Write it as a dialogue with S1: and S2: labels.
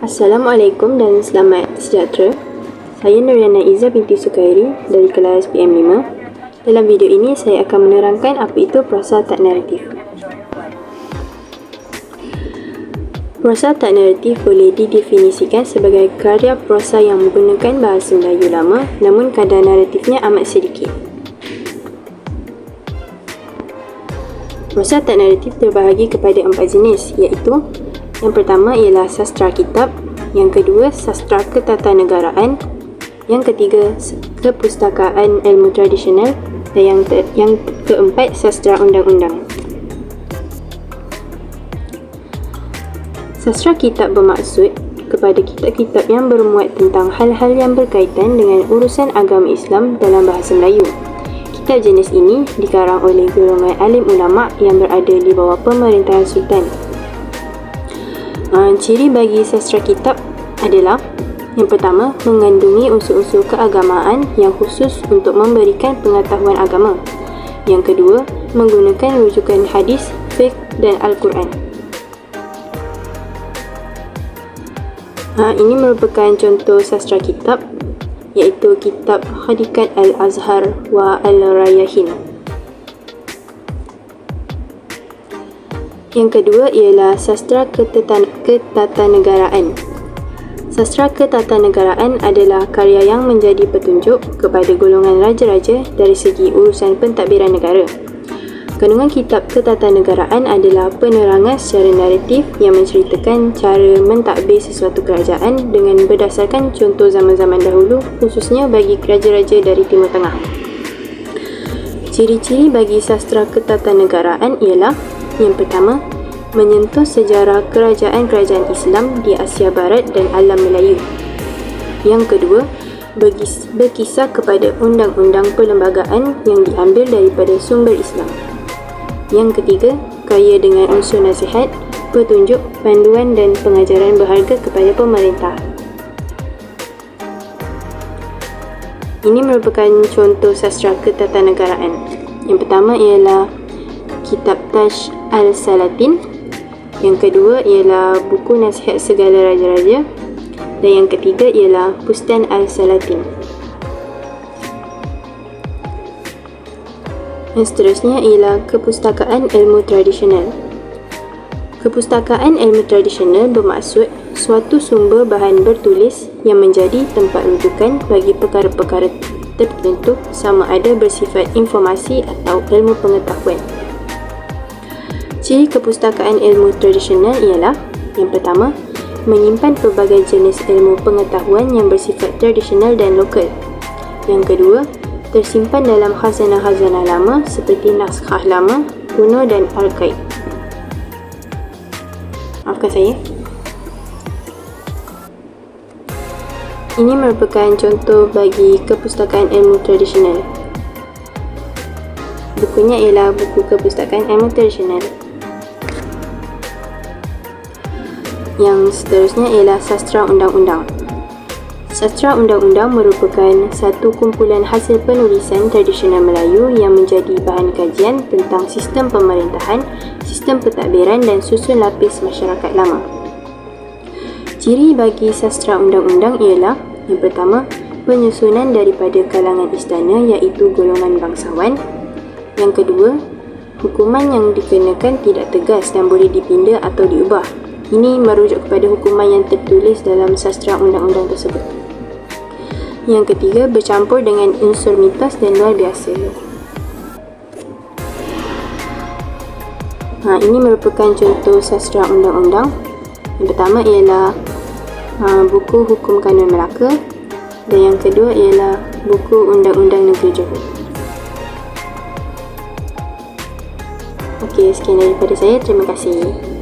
S1: Assalamualaikum dan selamat sejahtera. Saya Nuriana Izzah binti Sukairi dari kelas PM5. Dalam video ini saya akan menerangkan apa itu prosa tak naratif. Prosa tak naratif boleh didefinisikan sebagai karya prosa yang menggunakan bahasa Melayu lama namun kadar naratifnya amat sedikit. Prosa tak naratif terbahagi kepada 4 jenis, iaitu yang pertama ialah sastra kitab, yang kedua sastra ketatanegaraan, yang ketiga kepustakaan ilmu tradisional dan yang keempat sastra undang-undang. Sastra kitab bermaksud kepada kitab-kitab yang bermuat tentang hal-hal yang berkaitan dengan urusan agama Islam dalam bahasa Melayu. Kitab jenis ini dikarang oleh golongan alim ulama yang berada di bawah pemerintahan sultan. Ciri bagi sastra kitab adalah yang pertama, mengandungi unsur-unsur keagamaan yang khusus untuk memberikan pengetahuan agama. Yang kedua, menggunakan rujukan hadis, fiqh dan Al-Quran. Ini merupakan contoh sastra kitab, iaitu kitab Hadikat Al-Azhar wa Al-Rayahin. Yang kedua ialah sastra ketatanegaraan. Sastra ketatanegaraan adalah karya yang menjadi petunjuk kepada golongan raja-raja dari segi urusan pentadbiran negara. Kandungan kitab ketatanegaraan adalah penerangan secara naratif yang menceritakan cara mentadbir sesuatu kerajaan dengan berdasarkan contoh zaman-zaman dahulu, khususnya bagi raja-raja dari Timur Tengah. Ciri-ciri bagi sastra ketatanegaraan ialah yang pertama, menyentuh sejarah kerajaan-kerajaan Islam di Asia Barat dan alam Melayu. Yang kedua, berkisar kepada undang-undang perlembagaan yang diambil daripada sumber Islam. Yang ketiga, kaya dengan unsur nasihat, petunjuk, panduan dan pengajaran berharga kepada pemerintah. Ini merupakan contoh sastra ketatanegaraan. Yang pertama ialah Kitab Taj Al-Salatin. Yang kedua ialah Buku Nasihat Segala Raja-Raja. Dan yang ketiga ialah Bustan Al-Salatin. Yang seterusnya ialah Kepustakaan Ilmu Tradisional. Kepustakaan ilmu tradisional bermaksud suatu sumber bahan bertulis yang menjadi tempat rujukan bagi perkara-perkara tertentu sama ada bersifat informasi atau ilmu pengetahuan. Ciri kepustakaan ilmu tradisional ialah yang pertama, menyimpan pelbagai jenis ilmu pengetahuan yang bersifat tradisional dan lokal. Yang kedua, tersimpan dalam khazanah-khazanah lama seperti naskah lama, kuno dan arkaib. Maafkan saya. Ini merupakan contoh bagi kepustakaan ilmu tradisional. Bukunya ialah buku kepustakaan ilmu tradisional. Yang seterusnya ialah sastra undang-undang. Sastra undang-undang merupakan satu kumpulan hasil penulisan tradisional Melayu yang menjadi bahan kajian tentang sistem pemerintahan, sistem pentadbiran dan susun lapis masyarakat lama. Ciri bagi sastra undang-undang ialah yang pertama, penyusunan daripada kalangan istana iaitu golongan bangsawan. Yang kedua, hukuman yang dikenakan tidak tegas dan boleh dipinda atau diubah. Ini merujuk kepada hukuman yang tertulis dalam sastra undang-undang tersebut. Yang ketiga, bercampur dengan unsur mitos dan luar biasa. Ini merupakan contoh sastra undang-undang. Yang pertama ialah buku Hukum Kanun Melaka dan yang kedua ialah buku Undang-Undang Negeri Johor. Okey, sekian daripada saya. Terima kasih.